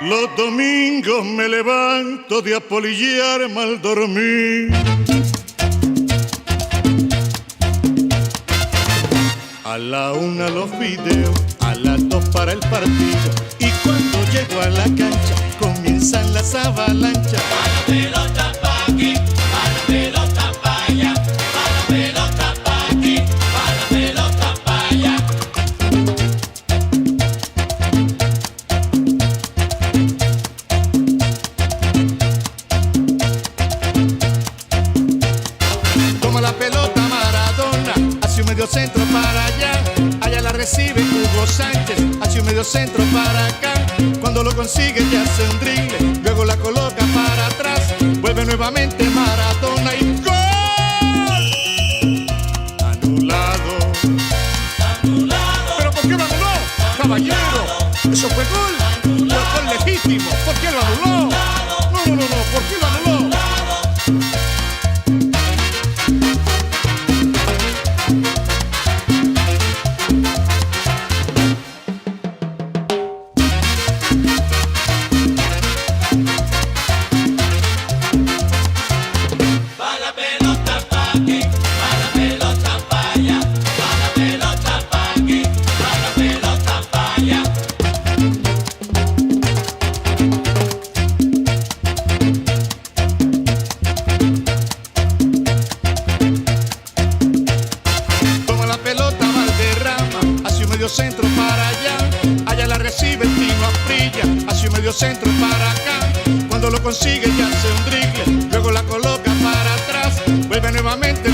Los domingos me levanto de apolillar mal dormir. A la una los videos, a las dos para el partido. Y cuando llego a la cancha, comienzan las avalanchas. Va la pelota pa' aquí, va la pelota pa' allá, va la pelota pa' aquí, va la pelota pa' allá. Toma la pelota Maradona, hace un medio centro para allá. Allá la recibe Hugo Sánchez, hace un medio centro para acá. Cuando lo consigue ya hace un drible, luego la coloca para atrás. Vuelve nuevamente Maradona y ¡gol! Anulado. Anulado. ¿Pero por qué lo anuló? Caballero, eso fue gol. Fue gol legítimo. ¿Por qué lo anuló? No, ¿por qué lo anuló? Va la pelota pa' aquí, va la pelota pa' allá, va la pelota pa' aquí, va la pelota pa' allá. Toma la pelota Valderrama, hace un medio centro para allá. Allá la recibe Tino Asprilla, hace un medio centro para acá. Cuando lo consigue ya hace un drible, luego la coloca para atrás. Vuelve nuevamente